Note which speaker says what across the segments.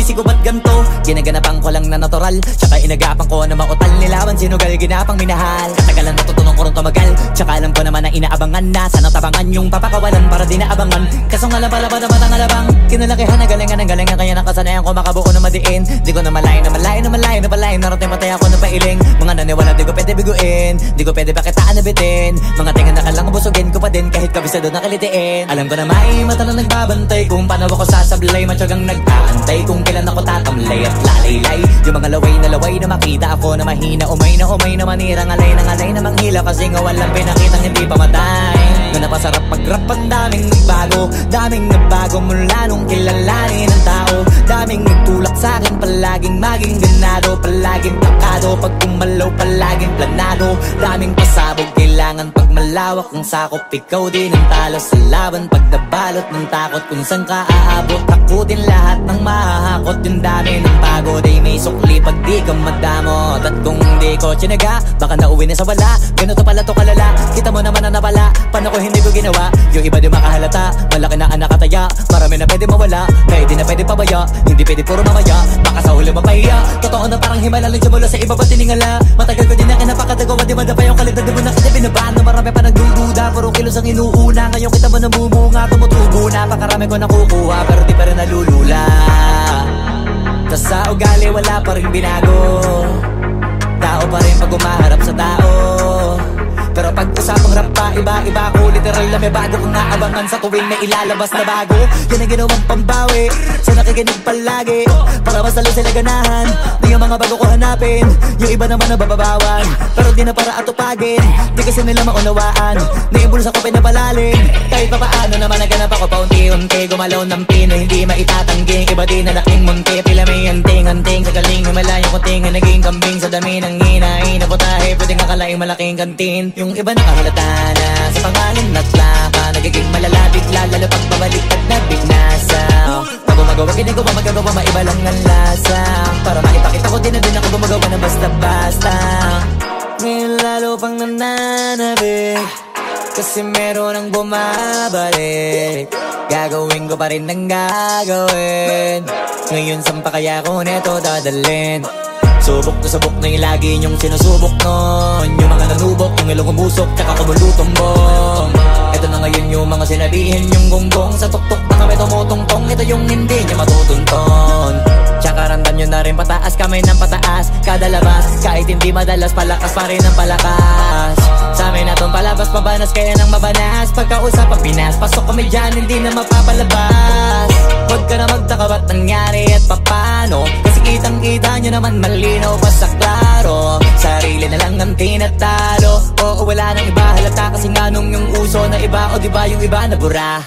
Speaker 1: sinisisi ko ba't ganto? Ginaganapan ko lang na natural, tsaka inagapan ko na mautal nilaban. Sinugal ginapang minahal, katagalan natutunan ko rin tumagal. Tsaka alam ko naman na inaabangan na sana tabangan yung papakawalan para di naabangan. Kaso nga lang pala ba naman ang alabang kinalakihan na galingan kaya nakasanayan ko makabuo na madiin. Di ko na malayo na malayo na malayo na palayo. Narating matay ako na pailing. Mga naniwala di ko pwede biguin, di ko pwede bakitaan na bitin. Mga tingan na kalang busugin ko pa din kahit kabisado na kalitiin. Alam ko na may mata na nagbabantay kung paano ako sasablay. Matyagang nag-aantay kung kailan ako tatamlay at lalaylay. Yung mga laway na makita ako na mahina. Umay na manirang alay na manghila. Kasi nga walang pinakitang hindi pa matay. Na napasarap mag-rap ang daming nagbago mula nung kilalanin ang tao. Daming nagtulak sa'kin palaging maging ganado. Palaging plakado pag kumalaw palaging planado. Daming pasabog kailangan pag malawak ang sakop. Ikaw din ang talo sa laban pag nabalot ng takot. Kung saan ka aabot takutin lahat ng mahahakot. Yung dami ng pagod ay may sukli pag di ka madamot. At kung di ko tsinaga baka nauwi na sa wala. Ganito pala to kalala, kita mo naman na napala. Paano ko hindi ko ginawa, yung iba di makahalata. Malaki na anak kataya, marami na pwede mawala. Kaya di na pwede pabaya, hindi pwede puro mamaya. Baka sa huli mapahiya, totoo na parang himala lang simula sa iba ba tiningala. Matagal ko din na kinapakatagawa, di madapa yung kalidad. Di mo na kita binabaan na marami pa nagdududa. Puro kilos ang inuuna, ngayon kita mo namumunga. Tumutubo na, pakarami ko nakukuha pero di pa rin nalulula. Tas sa ugali wala pa rin binago. Tao pa rin pag umaharap sa tao. Pero pag usapang rap pa, iba ko. Literal na may bago kong naabangan sa tuwing may ilalabas na bago. Yan ang ginawang pambawi sa nakikinig palagi para mas lalo sila ganahan. Di yung mga bago ko hanapin, yung iba naman nababawan. Pero di na para atupagin, di kasi nila maunawaan. Naimbulsa ko pinapalalim, kahit pa paano naman naganap ako paunti-unti. Gumalaw ng pino, hindi maitatanggi. Iba di na laking munti, pila may anting-anting. Sa galing himalayang kunting na naging kambing. Sa dami ng hinahin na putahe, pwedeng akalaing malaking kantin. Yung iba nakahalata na sa pangalan at plaka. Nagiging malalapit lalo pag babaliktad na bignasa. Pag gumagawa ginagawa magagawa maiba lang ang lasa. Para maipakita ko din na din ako gumagawa na basta-basta. Ngayon lalo pang nananabik kasi meron ang bumabalik. Gagawin ko pa rin ang gagawin. Ngayon saan pa kaya ko neto dadalhin? Subok na yung lagi niyong sinusubok nun. Yung mga nanubok, yung ilong umusok, tsaka kumulutumbong. Ito na ngayon yung mga sinabihin yung gonggong. Sa tuktok na kami tumutungtong, ito yung hindi niya matutunton. Tsaka ramdam nyo na rin pataas, kamay ng pataas. Kada labas, kahit hindi madalas, palakas pa rin ang palakas. Sa amin na tong palabas, pabanas kaya nang mabanas. Pagkausap ang Pinas, pasok kami dyan, hindi na mapapalabas. Huwag ka na magtaka ba't nangyari at papano. Kasi kitang-kita nyo naman malinaw pa sa klaro. Sarili na lang ang tinatalo. Oo, wala nang iba halata kasi nga nung yung uso na iba. O diba yung iba na bura.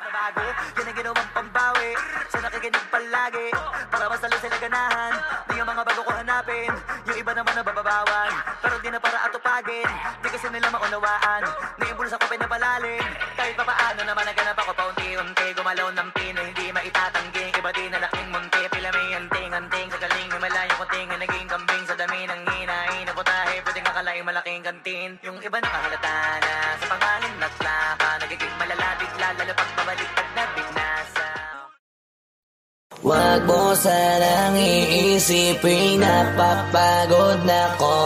Speaker 1: Nabago, yan ang ginawang pambawi sa nakikinig palagi para mas lalo sila ganahan. Di yung mga bago ko hanapin, yung iba naman nababawan. Pero di na para atupagin, di kasi nila maunawaan. Naimbulsa ko pinapalalim, kahit pa paano naman naganap ako paunti-unti. Gumalaw ng pino, hindi maitatanggi. Iba di na laking munti, pila may anting-anting. Sa galing himalayang kunting na naging kambing. Sa dami ng hinahin na putahe, pwedeng akalaing malaking kantin. Yung iba nakahalata na sa pangalan at plaka. Nagiging malalapit lalo pag babaliktad na bignasa.
Speaker 2: Wag mo sanang iisipin napapagod na ko.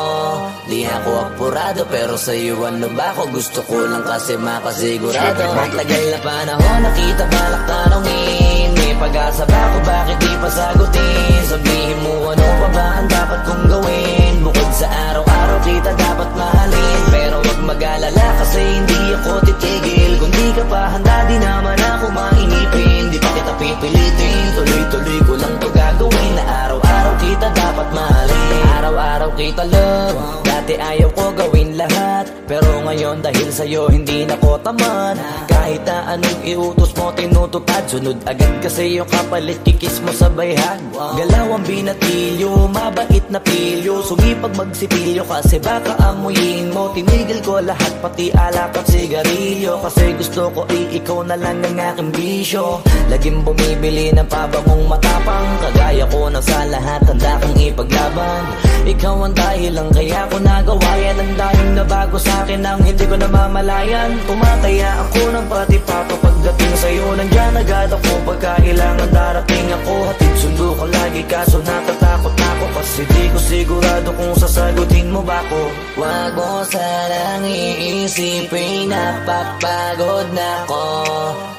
Speaker 2: Di ako apurado pero sa'yo ano ba ako? Gusto ko lang kasi makasigurado. Matagal na panahon nakita balak tanongin. May pag-asa ba ako bakit di pa sagutin? Sabihin mo ano pa ba ang dapat kong gawin? Bukod sa araw-araw kita dapat mahalin. Pero wag mag-alala kasi hindi ako titigil. Kung di ka pa handa di naman ako mainipin. Di pa kita pipilitin, tuloy-tuloy ko lang to gagawin. Na araw-araw kita dapat mahalin. Araw-araw kita love. Dati ayaw ko gawin lahat, pero ngayon dahil sa'yo hindi na ko tamad. Kahit na anong iutos mo tinutupad, sunod agad kasi yung kapalit kikis mo sa bayhan. Galaw ang binatilyo, mabait na pilyo. Sumipag magsipilyo kasi baka amuyin mo. Tinigil ko lahat pati alak at sigarilyo. Kasi gusto ko ikaw na lang ang aking bisyo. Laging bumibili ng pabangong matapang. Kagaya ko na sa lahat handa kang ipaglaban. Ikaw ang dahil lang kaya ko nagawa yan. Ang daming nabago sa'kin ang hindi ko namamalayan. Tumataya ako ng pati-pato pagdating sa'yo. Nandiyan agad ako pagka kailangan darating ako. Hatid sundo ka lagi kaso natatakot ako, kasi di ko sigurado kung sasagutin mo ba ko. Wag mo sanang iisipin napapagod na ko.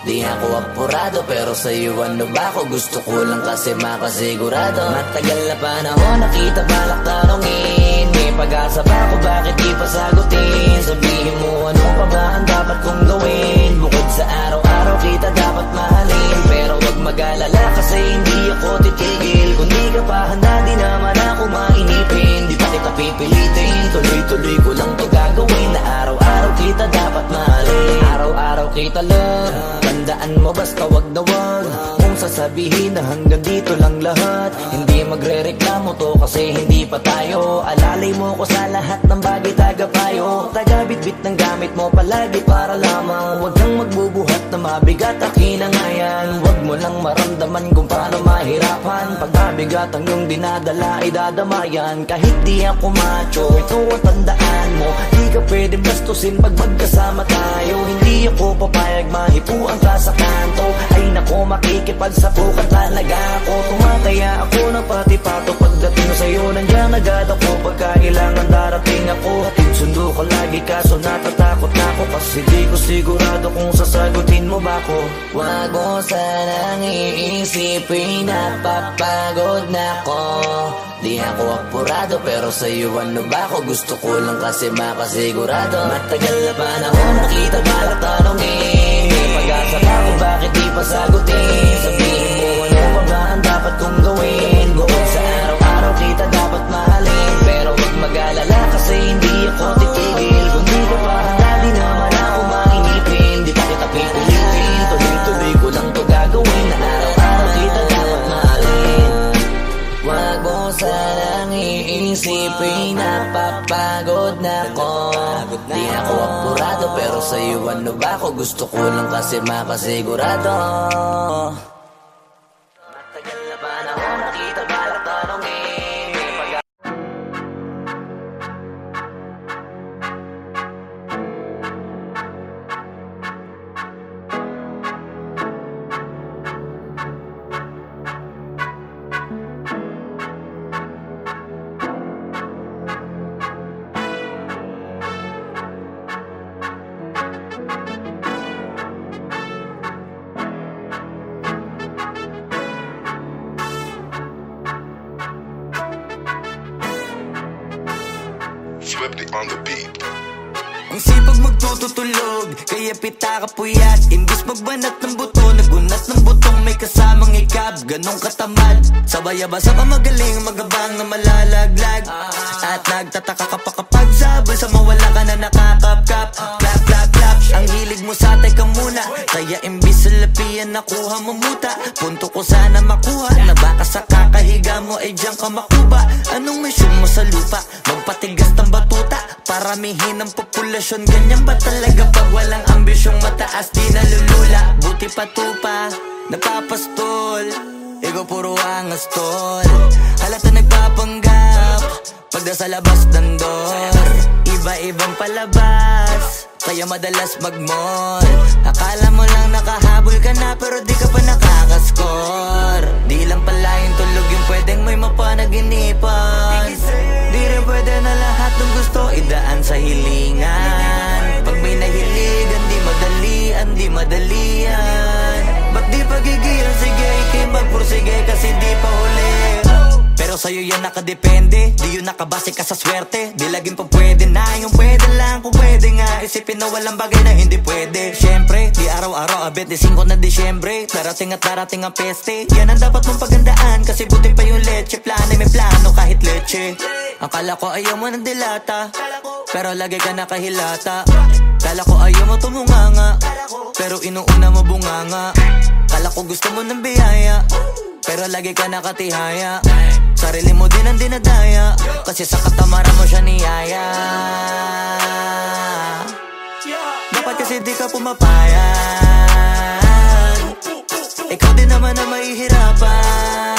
Speaker 2: Di ako apurado pero sa'yo ano ba ko? Gusto ko lang kasi makasigurado. Matagal na panahon nakita balak tanongin. May pag-asa ba ko, bakit di pa sagutin? Sabihin mo ano pa ba ang dapat kong gawin? Bukod sa araw-araw kita dapat mahalin. Pero wag mag-alala kasi hindi ako titigil. Kung di ka pa handa di naman ako mainipin. Di pa kita pipilitin, tuloy-tuloy ko lang to gagawin. Na araw-araw kita dapat mahalin. Araw-araw kita love. Tandaan mo basta wag na wag kung sasabihin na hanggang dito lang lahat. Hindi magre-reklamo to kasi hindi pa tayo. Alalay mo ko sa lahat ng bagay tagapayo. Taga-bitbit ng gamit mo palagi para lamang. Wag kang magbubuhat na mabigat akin ang ayan. Wag mo lang maramdaman kung paano mahirapan. Pag mabigat ang iyong dinadala ay dadamayan. Kahit di ako macho, ito ang tandaan mo. Di ka pwedeng bastusin pag magkasama tayo. Hindi ako papayag mahipuan ka sa kanto. Ay nako makikipagsapukan talaga ako. Tumataya ako ng pati-pato pagdating sa'yo. Nandiyan agad ako pagka kailangan darating ako. Hatid sundo ko lagi kaso natatakot na ako, kasi di ko sigurado kung sasagutin mo ba ko. Wag mo sanang iisipin napapagod na ko. Di ako apurado pero sa'yo ano ba ko? Gusto ko lang kasi makasigurado. Matagal na panahon nakita balak tanongin. May pag-asa ba ko, bakit di pa sagutin? Sabihin mo ano pa ba ang dapat kong gawin? Bukod sa araw-araw kita dapat mahalin. Pero wag mag-alala kasi hindi ako titigil. Kung di ka pa handa di naman ako mainipin. Di pa kita pipilitin, tuloy-tuloy ko lang to gagawin. Na araw-araw kita dapat mahalin. Wag mo sanang iisipin napapagod na ko. Di ako apurado pero sa'yo ano ba ko? Gusto ko lang kasi makasigurado. Matagal na panahon nakita balak tanongin.
Speaker 3: Swifty on the beat.
Speaker 1: Ang sipag magtututulog, kaya pita ka puyat. Imbis magbanat ng buto, nagunat ng butong may kasamang ikab. Ganong katamad, sabay-abasa ka magaling, magabang na malalaglag. At nagtataka ka pa kapag sabay sa mawala ka na nakakapkap. Clap, clap, clap, ang hilig mo sa teka muna. Kaya imbis sa lapian nakuha mo muta. Punto ko sana makuha, na baka sa kakahiga mo ay diyan ka makuba. Anong mission mo sa lupa? Magpatigas ng batuta, paramihin ang populasyon. Ganyan ba talaga pag walang ambisyong mataas di nalulula? Buti pa tupa, napapastol. Ikaw puro angas tol. Halata nagpapanggap pag nasa labas ng door. Iba-ibang palabas, kaya madalas mag-mall. Akala mo lang nakahabol ka na pero di ka pa nakakascore. Di lang pala yung tulog yung pwedeng may mapanaginipan. Di rin pwede na lahat ng gusto idaan sa hilingan. Pag may nahiligan di madalian, di madalian. Ba't di pagigil? Sige, ikay magpursige kasi di pa huli. Pero sa'yo yan nakadepende, di yun nakabase ka sa swerte. Di laging pa pwede na, yung pwede lang kung pwede nga. Isipin na walang bagay na hindi pwede. Siyempre, di araw-araw, 25 na Disyembre. Darating at darating ang peste. Yan ang dapat mong pagandaan, kasi buti pa yung leche. Plano may plano kahit leche. Akala ko ayaw mo ng dilata, pero lagi ka nakahilata. Kala ko ayaw mo tumunganga, pero inuuna mo bunganga. Kala ko gusto mo ng biyaya, pero lagi ka nakatihaya. Sarili mo din ang dinadaya, kasi sa katamaran mo siya niyaya. Dapat kasi di ka pumapayag, ikaw din naman ang mahihirapan.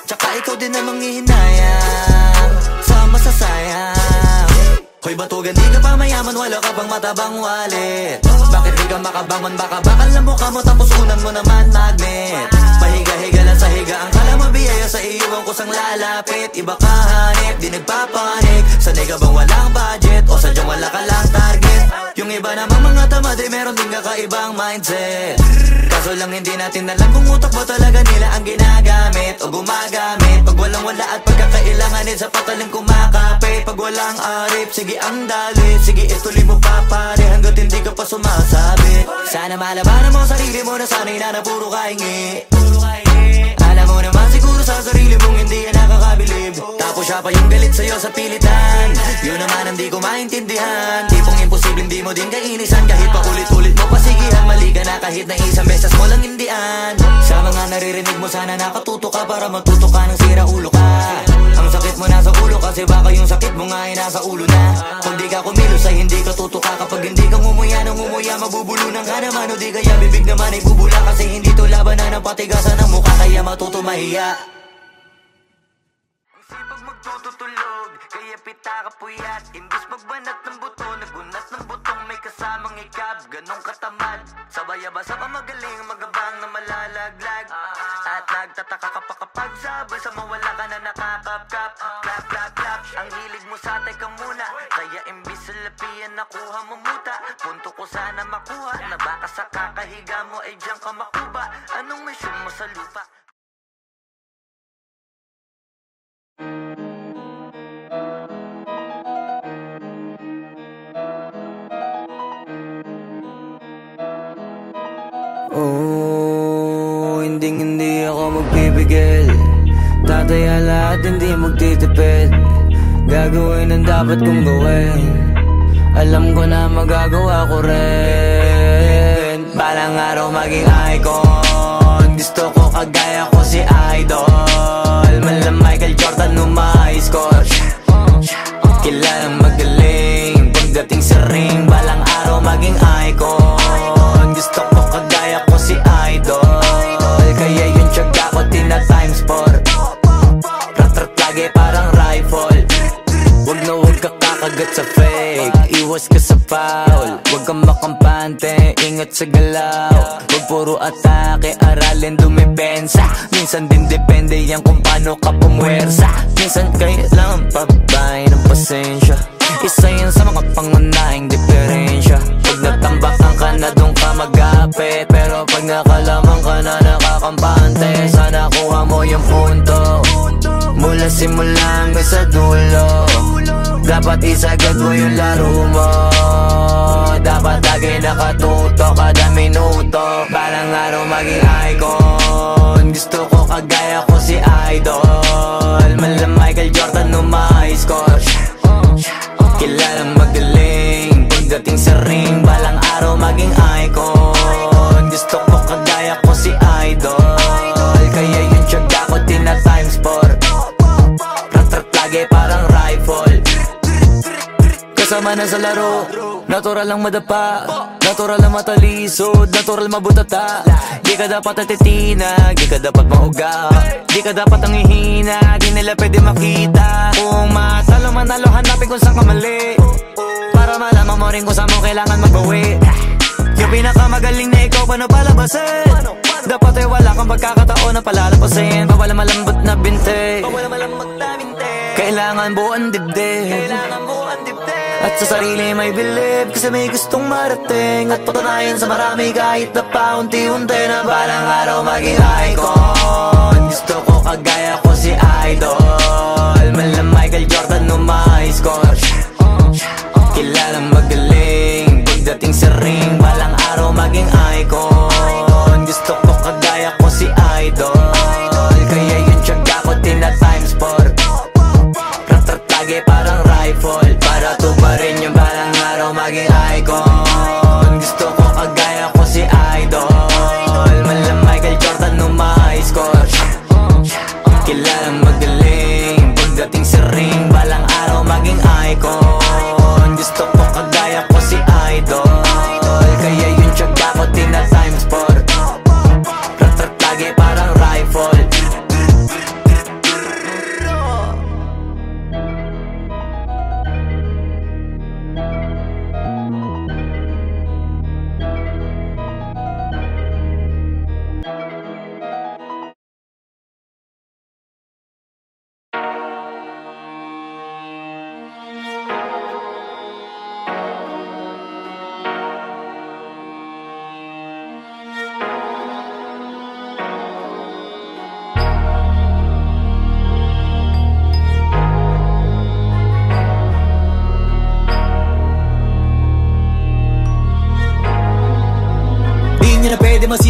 Speaker 1: Tsaka ikaw din ang manghihinayang. Hoy batugan, di ka pa mayaman, wala ka pang matabang wallet. Bakit di ka makabangon, baka bakal na mukha mo tapos unan mo naman magnet. Pahiga-higa lang sa higa, ang kala mabiyaya sa iyo ang kusang lalapit. Iba ka hanip, di nagpapanik. Sanay ka bang walang budget o sadyang wala ka lang target? Yung iba namang mga tamad ay meron din kakaibang mindset. Kaso lang hindi natin alam kung utak ba talaga nila ang ginagamit o gumagamit. Pag walang wala at pagkakailanganin sa pataling kumakapit. Pag walang arip, sige ang dalit. Sige ituloy mo pa pare hanggat hindi ka pa sumasabi. Sana malabanan mo sarili mo na sanay na puro kahingi. Alam mo naman siguro sa sarili mong hindi yan nakakabilib. Tapos siya pa yung galit sa'yo sa pilitan. Yun naman ang di ko maintindihan. Tipong imposible hindi mo din kainisan. Kahit pa ulit-ulit mo pasigihan, mali ka na kahit na isang beses mo lang hindian. Sa mga naririnig mo sana nakatuto ka para matuto ka ng sira ulo ka. Ang sakit mo nasa ulo kasi baka yung sakit mo nga ay nasa ulo na. Kung di ka kumilos ay hindi ka tutuka. Kapag hindi ka ngumuya ng ngumuya, mabubulunan ka naman. O di kaya bibig naman ay bubula. Kasi hindi to labanan ng patigasan ng mukha, kaya matuto mahiya. Ang sipag magtututulog, kaya pita ka puyat. Imbis magbanat ng buto, nagunat ng butong may kasamang ikab. Ganong katamad, sabay-abasa pa magaling, magabang na malalaglag. At nagtataka ka pa kapag sabay sa mawala ka na nakakapkap. Clap, clap, clap, ang hilig mo sa teka muna. Kaya imbis sa lapian nakuha mo muta. Punto ko sana makuha, na baka sa kakahiga mo ay diyan ka makuba. Anong mission mo sa lupa? Oh, hindi ako magpipigil. Tataya lahat, hindi magtitipid. Gagawin ang dapat kong gawin. Alam ko na magagawa ko rin. Balang araw maging icon. Gusto ko kagaya ko si Idol. Malam Michael Jordan score. Kilalang magaling pagdating sa ring. Balang araw maging icon. Gusto ko kagaya ko si Idol. Kaya yung tiyaga ko tina times 4. Rat-rat lagi parang rifle. Wag na wag ka kakagat sa fake. Iwas ka sa foul. Wag kang makampante, ingat sa galaw. Wag puro atake, aralin dumipensa. Minsan din depende yan kung paano ka pumwersa. Minsan kailangan pabay ng pasensya. Isa yan sa mga pangunahing diferensya. Pag natambakan ka na doon ka magapit. Pero pag nakalaman ka na nakakampante, sana kuha mo yung punto. Mula simula hanggang sa dulo. Dapat isagad mo yung laro mo. Dapat lagi nakatuto kada minuto. Balang araw maging icon. Gusto ko kagaya ko si Idol. Malam Michael Jordan score. Kilalang magaling pagdating sa ring. Balang araw maging icon. Gusto ko kagaya ko si Idol. Kaya yung tiyaga ko tina times 4. Rat-rat lagi parang rifle. Kasama na sa laro, natural lang madapa, natural lang matalisod, natural mabutata. Di ka dapat atitina, di ka dapat mauga, di ka dapat ang ihina, di nila pwede makita. Kung matalo manalo, hanapin kung saan ka mali, para malaman mo rin kung saan mo kailangan magbawi. Yung pinakamagaling na ikaw, paano palabasin? Dapat ay wala kang pagkakataon na palalapasin. Bawala malambot na binte, kailangan buuan dibdib. At sa sarili may bilib, kasi may gustong marating. At patunayan sa marami kahit na paunti-unti na balang araw maging icon. Gusto ko kagaya ko si Idol. Malam Michael Jordan score. Kilalang magaling pagdating sa ring. Balang araw maging icon. Gusto ko kagaya ko si Idol. Kaya yung tiyaga ko tina times 4. Rat-rat lagi parang rifle. Para tuparin yung balang araw maging icon. Gusto ko kagaya ko si Idol. Malam Michael Jordan score. Kilalang magaling pagdating sa ring. Balang araw maging icon. Gusto ko kagaya ko si Idol. Kaya yung tiyaga ko tina times 4. Rat-rat lagi parang rifle.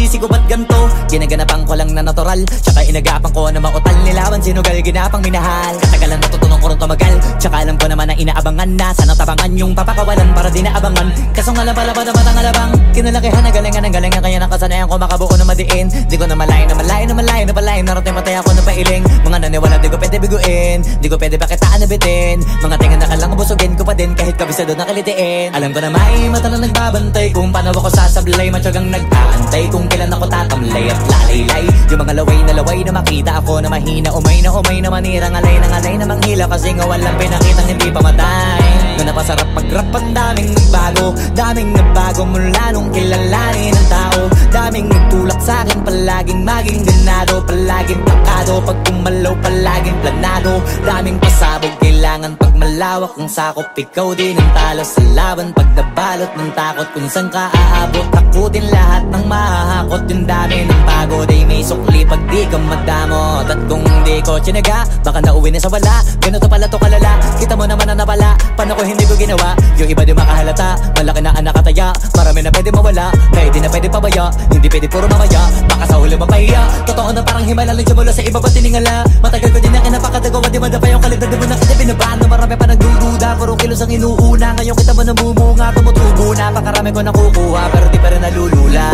Speaker 1: sinisisi ko ba't ganto? Ginaganapan ko lang na natural, tsaka inagapan ko na mautal. Nilawan sinugal, ginapang minahal. Katagalan natutunan ko rin tumagal, tsaka alam ko naman na inaabangan na. Sana tabangan yung papakawalan para di naabangan. Kaso nga lang pala ba naman ang alabang kinalakihan na galingan kaya nakasanayan ko makabuo na madiin. Di ko na malayo na malayo na malayo na palayo. Narating matay ako na pailing. Mga naniwala di ko pwede biguin, di ko pwede pakitaan na bitin. Mga tingan na kalang busugin ko pa din kahit kabisado na kalitiin. Alam ko na may mata na nagbabantay kung paano ako sasablay. Matyagang nag-aantay kung kailan ako tatamlay at lalaylay. Yung mga laway na makita ako na mahina. Umay na manirang alay na manghila. Kasi nga walang pinakitang hindi pa matay. Na napasarap mag-rap ang daming nagbago mula nung kilalanin ang tao. Daming nagtulak sa'kin, palaging maging ganado, palaging pakado, pag kumalaw palaging planado. Daming pasabog, kailangan pag malawak ang sakop. Ikaw din ang talo sa laban pag nabalot ng takot. Kung saan ka aabot, takutin lahat ng mahahakot. Yung dami ng pagod ay may sukli pag di ka madamot. At kung di ko tsinaga, baka nauwi na sa wala. Ganito pala to kalala, kita mo naman na napala. Paano ko hindi ko ginawa, yung iba di makahalata. Malaki na anak kataya, marami na pwede mawala. Kaya di na pwede pabaya, hindi pwede puro mamaya. Baka sa huli mapahiya, totoo na parang himala lang simula sa iba pa tiningala. Matagal ko din na kinapakadagawa, di madapa yung kalidad. Di mo na kita binabaan na marami pa nagdududa. Puro kilos ang inuuna, ngayon kita mo namumunga. Tumutubo na, pakarami ko nakukuha, pero di pa rin nalulula.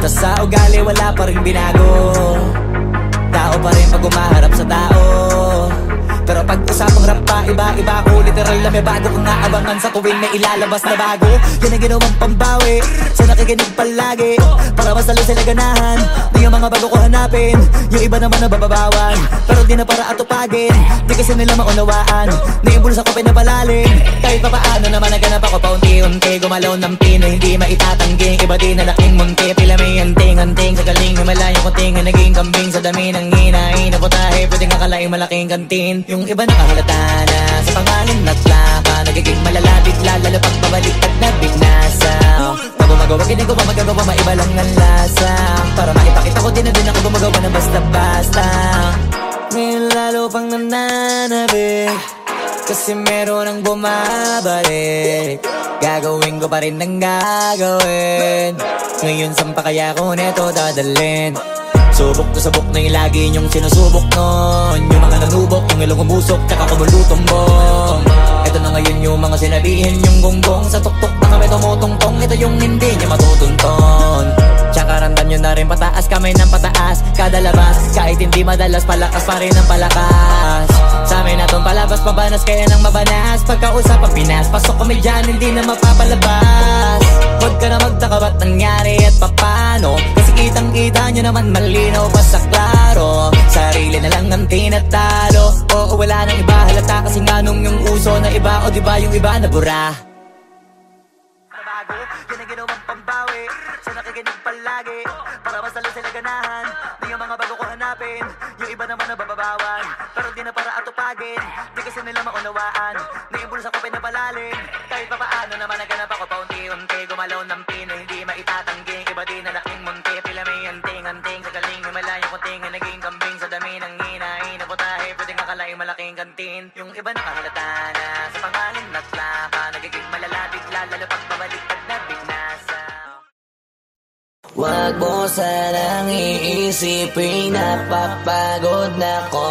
Speaker 1: Tas sa ugali wala pa rin binago, tao pa rin pag umaharap sa tao. Pero pag usapang rap pa, iba-iba ko. Literal na may bago kong naabangan sa tuwing may ilalabas na bago. Yan ang ginawang pambawi sa nakikinig palagi, para mas lalo sila ganahan. Di yung mga bago ko hanapin, yung iba naman nababawan. Pero di na para atupagin, di kasi nila maunawaan. Naimbulsa ko pinapalalim, kahit pa paano naman naganap ako paunti-unti. Gumalaw ng pino, hindi maitatanggi. Iba din na laking munti, pila may anting-anting. Sa galing malayo kunting na naging kambing. Sa dami ng hinahin na putahe, pwedeng akalaing malaking kantin. Yung iba nakahalata na sa pangalan at plaka, nagiging malalapit lalo pag pabaliktad na binasa. Pag gumagawa, ginagawa, magagawa, maiba lang ang lasa. Para maipakita ko din na din ako gumagawa na basta-basta. Ngayon lalo pang nananabik, kasi meron ang bumabalik. Gagawin ko pa rin ang gagawin. Ngayon saan pa kaya ko neto dadalhin? Subok na yung lagi niyong sinusubok nun. Yung mga nanubok, yung ilong umusok, tsaka kumulutumbong. Ito na ngayon yung mga sinabihin yung gonggong. Sa tuktok na kami tumutungtong, ito yung hindi niya matutunton. Tsaka ramdam nyo na rin pataas, kamay ng pataas. Kada labas, kahit hindi madalas, palakas pa rin ang palakas. Sa amin na tong palabas, pabanas kaya nang mabanas. Pagkausap ang Pinas, pasok kami dyan, hindi na mapapalabas. Huwag ka na magtaka ba't nangyari at papano, kasi kitang-kita nyo naman malinaw pa sa klaro. Sarili na lang ang tinatalo, oo wala nang iba halata. Kasi nga nung yung uso na iba, o diba yung iba na bura. Nabago, yan ang ginawang pambawi sa nakikinig palagi, para mas lalo sila ganahan. Di yung mga bago ko hanapin, yung iba naman nababawan. Pero di na para atupagin, di kasi nila maunawaan. Naimbulsa ko pinapalalim, kahit pa paano naman naganap ako paunti-unti. Gumalaw ng pino, hindi maitatanggi. Iba din na laking munti, pila may anting-anting. Sa galing malayo kunting na naging kambing. Sa dami ng hinahin na putahe, pwedeng akalaing malaking kantin. Yung iba nakahalata na sa pangalan at plaka, nagiging malalapit lalo pag pabaliktad na binasa.
Speaker 2: Wag mo sanang iisipin napapagod na ko.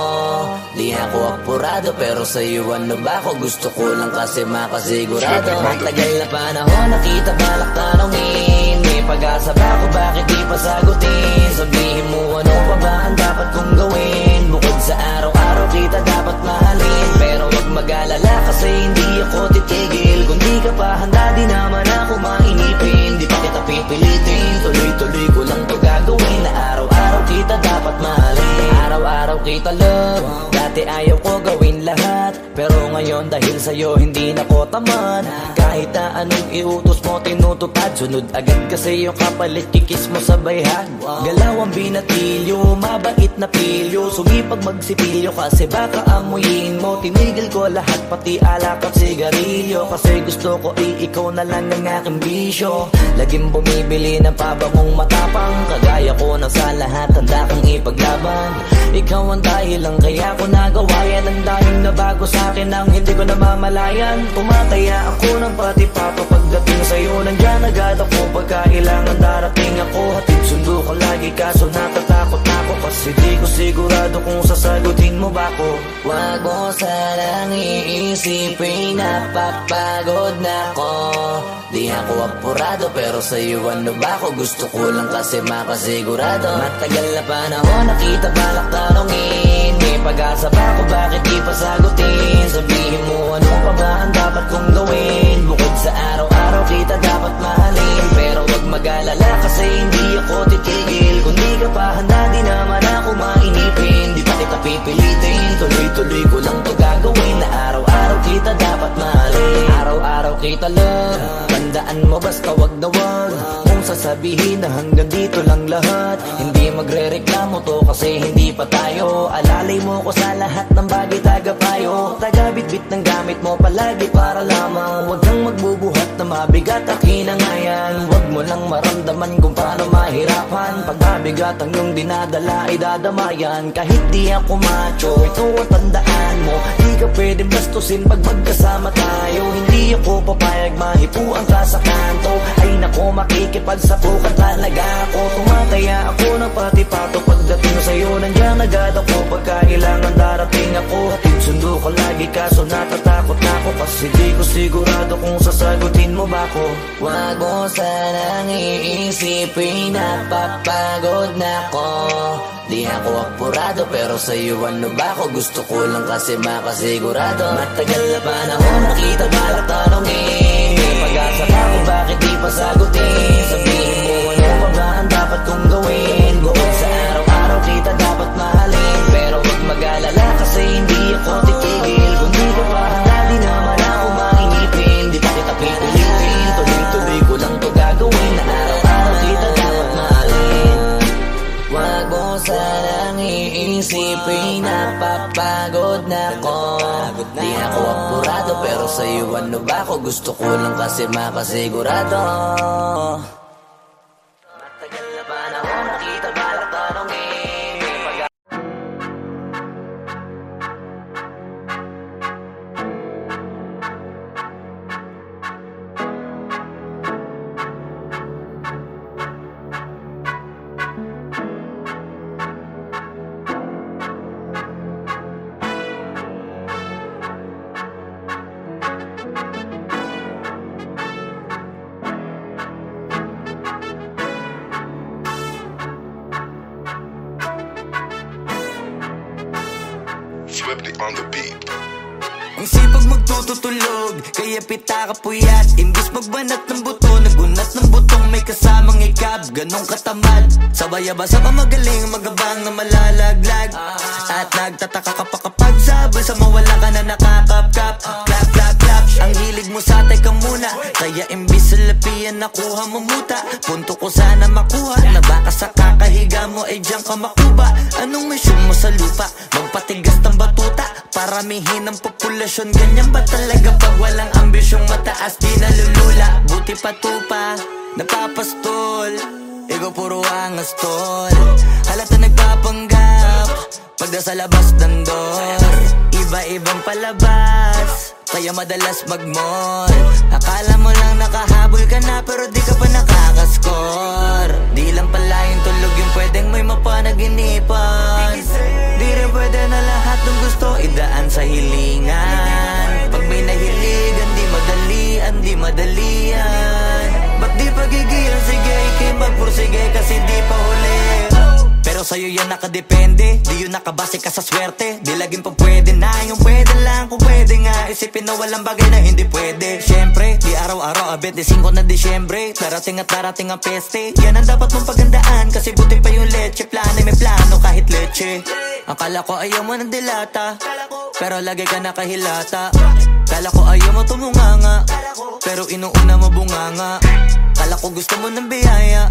Speaker 2: Di ako apurado pero sa'yo ano ba ako? Gusto ko lang kasi makasigurado. Matagal na panahon nakita balak tanongin, may pag-asa ba ako bakit di pa sagutin? Sabihin mo ano pa ba ang dapat kong gawin? Bukod sa araw-araw kita dapat mahalin, pero wag mag-alala kasi hindi ako titigil. Kung di ka pa handa di naman ako mainipin. Di pa kita pipilitin, tuloy-tuloy ko lang to gagawin. Na araw-araw kita dapat mahalin, araw-araw kita love. Dati ayaw ko gawin lahat, pero ngayon dahil sa'yo hindi na ko tamad. Kahit na anong iutos mo tinutupad, sunod agad kasi yung kapalit kikis mo sa bayhan. Galaw ang binatilyo, mabait na pilyo, sumipag magsipilyo kasi baka amuyin mo. Tinigil ko lahat pati alak at sigarilyo, kasi gusto ko ikaw na lang ang aking bisyo. Laging bumibili ng pabangong matapang, kagaya ko na sa lahat handa kang ipaglaban. Ikaw ang dahilan kaya ko nagawa yan ang dahil na bago sa akin nang hindi ko namamalayan. Tumataya ako ng pati-pato pagdating sa'yo. Nandiyan agad ako pagkailangan darating ako. Hatid sundo ka lagi kaso natatakot ako, kasi di ko sigurado kung sasagutin mo ba ko. Wag mo sanang iisipin napapagod na ko. Di ako apurado pero sa'yo ano ba ako? Gusto ko lang kasi makasigurado. Matagal na panahon nakita balak tanongin. May pag-asa ba ako, bakit di pa sagutin? Sabihin mo ano pa ba ang dapat kong gawin? Bukod sa araw-araw kita dapat mahalin. Pero wag mag-alala kasi hindi ako titigil. Kung di ka pa handa di naman ako mainipin. Di pa kita pipilitin, tuloy-tuloy ko lang to gagawin. Na araw-araw kita dapat mahalin. Araw-araw kita love, tandaan mo basta wag na wag kung sasabihin na hanggang dito lang lahat. Hindi magre-reklamo to kasi hindi pa tayo. Alalay mo ko sa lahat ng bagay tagapayo. Tagabitbit ng gamit mo palagi para lamang wag kang magbubuhat na mabigat akin ang ayan. Wag mo lang maramdaman kung paano mahirapan. Pag mabigat ang iyong dinadala ay dadamayan. Kahit di ako macho, ito ang tandaan mo. Di ka pwedeng bastusin pag magkasama tayo. Hindi ako papayag mahipuan ka sa kanto. Ay nako, makikipagsapukan talaga ako. Tumataya ako ng pati-pato pagdating sa'yo. Nandiyan agad ako pagkailangan darating ako. Hatid sundo ka lagi kaso natatakot na ako, kasi di ko sigurado kung sasagutin mo ba ko. Wag mo sanang iisipin napapagod na ko. Di ako apurado pero sa'yo ano ba ako? Gusto ko lang kasi makasigurado. Matagal na panahon nakita balak tanongin. May pag-asa ba ako, bakit di pa sagutin? Sabihin mo ano pa ba ang dapat kong gawin? Bukod sa araw-araw kita dapat mahalin. Pero wag mag-alala kasi hindi ako titigil. Kung di ka pa handa di naman ako mainipin. Di pa kita pipilitin, tuloy-tuloy ko lang to gagawin. Na araw-araw kita dapat mahalin. Wag mo sanang iisipin napapagod na ko. Di ako apurado pero sa'yo ano ba ako? Gusto ko lang kasi makasigurado. Matagal na panahon nakita balak tanongin.
Speaker 3: Swifty on the beat.
Speaker 2: Ang sipag magtutulog, kaya pita ka puyat. Imbis magbanat ng buto, nagunat ng butong may kasamang ikab. Ganong katamad, sabay-abasa pa magaling, magabang na malalaglag. At nagtataka ka pa kapag sabay sa mawala ka na nakakapkap. Clap, clap, clap, ang hilig mo sa tay ka muna. Kaya imbis sa lapian nakuha mo muta. Punto ko sana makuha, na baka sa kakahiga mo ay diyan ka makuba. Anong mission mo sa lupa? Magpatigas ng batuta, paramihin ang populasyon. Ganyan ba talaga pag walang ambisyong mataas? Di nalulula, buti patupa, napapastol. Ikaw puro angas tol. Halata nagpapanggap pag nasa labas ng door. Iba-ibang palabas, kaya madalas mag-mall. Akala mo lang nakahabol ka na pero di ka pa nakakascore. Di lang pala yung tulog yung pwedeng may mapanaginipan. Di rin pwede na lahat ng gusto idaan sa hilingan. Pag may nahiligan di madalian, di madalian. Ba't di pagigil? Sige, ikimagpursige kasi di pa huli. Pero sa'yo yan nakadepende, di yun nakabase ka sa swerte. Di laging pa pwede na, yung pwede lang kung pwede nga. Isipin na walang bagay na hindi pwede. Siyempre, di araw-araw, 25 na Disyembre. Darating at darating ang peste. Yan ang dapat mong pagandaan, kasi buti pa yung leche. Plano may plano kahit leche. Akala ko ayaw mo ng dilata, pero lagi ka nakahilata. Kala ko ayaw mo tumunganga, pero inuuna mo bunganga. Kala ko gusto mo ng biyaya,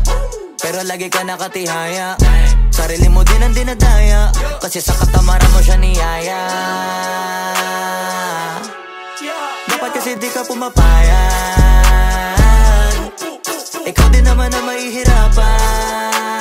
Speaker 2: pero lagi ka nakatihaya. Sarili mo din ang dinadaya, kasi sa katamaran mo siya niyaya. Dapat kasi di ka pumapayag, ikaw din naman na mahihirapan.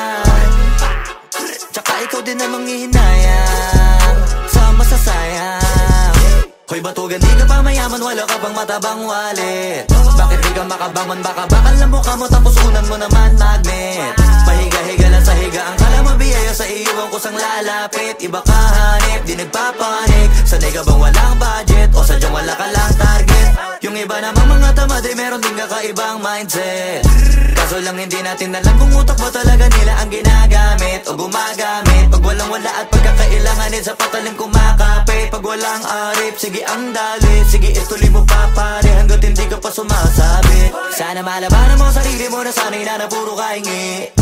Speaker 2: Tsaka ikaw din na manghihinayang sa masasayang.
Speaker 1: Hoy batugan, di ka pa mayaman, wala ka pang matabang wallet. Bakit di ka makabangon, baka bakal na mukha mo tapos unan mo naman magnet. Pahiga-higa lang sa higa, ang kala mabiyaya sa iyo ang kusang lalapit. Iba ka hanip, di nagpapanik. Sanay ka bang walang budget o sadyang wala ka lang target? Yung iba namang mga tamad ay meron din kakaibang mindset. Kaso lang hindi natin alam kung utak ba talaga nila ang ginagamit o gumagamit. Pag walang wala at pagkakailanganin sa patalim kumakapit. Pag walang arip, sige ang dali, sige ituloy mo pa pare hanggat hindi ka pa sumasabi. Sana malabanan mo sarili mo na sanay na puro kahingi.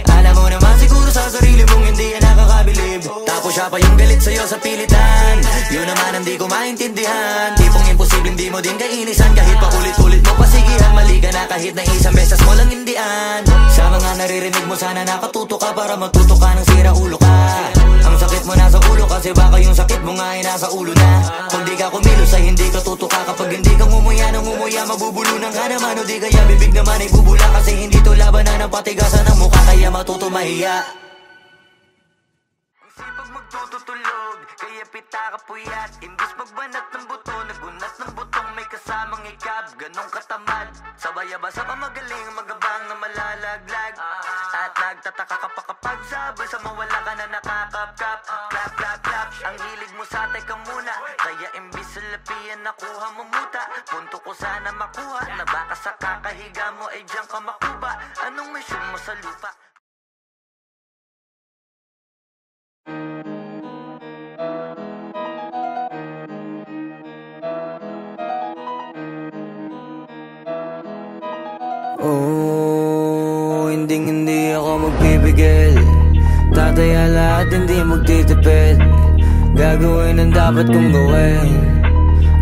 Speaker 1: Alam mo naman siguro sa sarili mong hindi yan nakakabilib. Tapos siya pa yung galit sa'yo sa pilitan. Yun naman hindi ko maintindihan. Tipong imposible hindi mo din kainisan. Kahit pa ulit-ulit mo pasigihan, mali ka na kahit na isang beses mo lang hindian. Sa mga naririnig mo sana nakatuto ka para matuto ka ng sira ulo ka. Ang sakit mo nasa ulo kasi baka yung sakit mo nga ay nasa ulo na. Kung di ka kumilos ay hindi ka tutuka. Kapag hindi ka ngumuya ng ngumuya, mabubulunan ka naman. O di kaya bibig naman ay bubula. Kasi hindi to labanan ng patigasan ng mukha, kaya matuto mahiya. Ang sipag magtututulog, kaya pita ka puyat. Imbis magbanat ng buto, nagunat ng butong may kasamang ikab. Ganong katamad, sabay-abasa ka magaling, magabang na malalaglag. At nagtataka ka pa kapag sabay sa mawala ka na nakakapkap. Clap, clap, clap, ang hilig mo sa teka muna. Kaya imbis sa lapian nakuha mo muta. Punto ko sana makuha, na baka sa kakahiga mo ay diyan ka makuba. Anong mission mo sa lupa? Oh, hindi ako magpipigil. Tataya lahat, hindi magtitipid. Gagawin ang dapat kong gawin.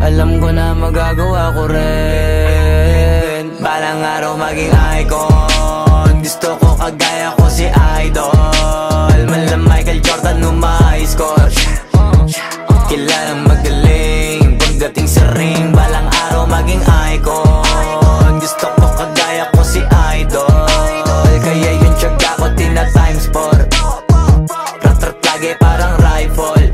Speaker 1: Alam ko na magagawa ko rin. Balang araw maging icon. Gusto ko kagaya ko si Idol. Malam Michael Jordan score. Kilalang magaling pagdating sa ring. Balang araw maging icon. Gusto ko kagaya ko si Idol. Kaya yung tiyaga ko tina times 4. Rat-rat lagi parang rifle.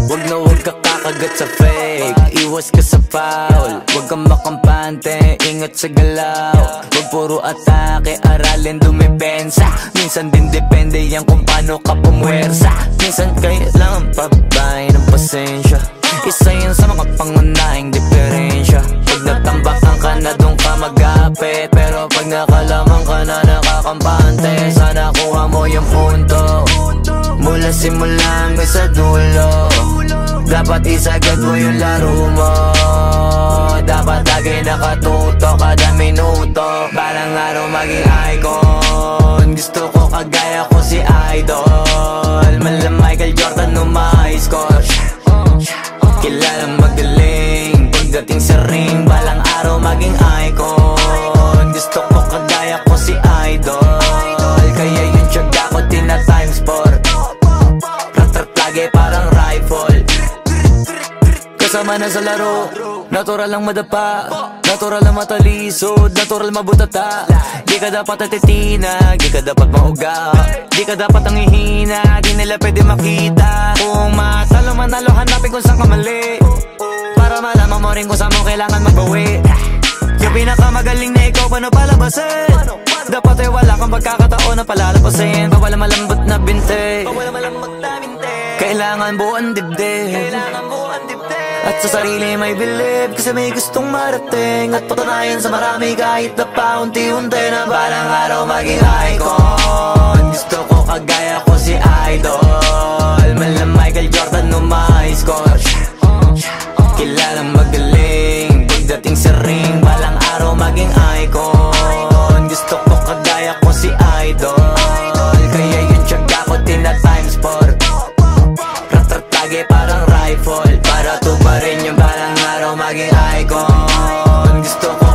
Speaker 1: Wag na wag ka kakagat sa fake. Iwas ka sa foul. Wag kang makampante, ingat sa galaw. Wag puro atake, aralin dumipensa. Minsan din depende yan kung paano ka pumwersa. Minsan kailangan pabay ng pasensya. Isa yan sa mga pangunahing diferensya. Pag natambakan ka na doon ka mag-apit. Pero pag nakalaman ka na nakakampante, sana kuha mo yung punto. Mula simula hanggang sa dulo. Dapat isagad mo yung laro mo. Dapat lagi nakatuto kada minuto. Balang araw maging icon. Gusto ko kagaya ko si Idol. Malam Michael Jordan score. Kilalang magaling pagdating sa ring. Balang araw maging icon. Gusto ko kagaya ko si Idol. Kaya yung tiyaga ko tina times 4. Rat-rat lagi parang rifle. Kasama na sa laro, natural lang madapa, natural lang matalisod, natural mabutata. Di ka dapat atitina, di ka dapat mauga, di ka dapat ang ihina, di nila pwede makita. Kung matalo manalo, hanapin kung saan ka mali, para malaman mo rin kung saan mo kailangan magbawi. Yung pinakamagaling na ikaw, paano palabasin? Dapat ay wala kang pagkakataon na palalapasin. Bawala malambot na binte, kailangan buuan dibdib. At sa sarili may believe, kasi may gustong marating. At patunayan sa marami kahit na paunti-unti, na balang araw maging icon. Gusto ko kagaya ko si Idol. Malam Michael Jordan score. Kilalang magaling pagdating sa ring. Balang araw maging icon. Gusto ko kagaya ko si Idol. Kaya yung tiyaga ko tina times 4. Rat-rat lagi parang rifle. Para tuparin yung balang araw maging icon. Gusto ko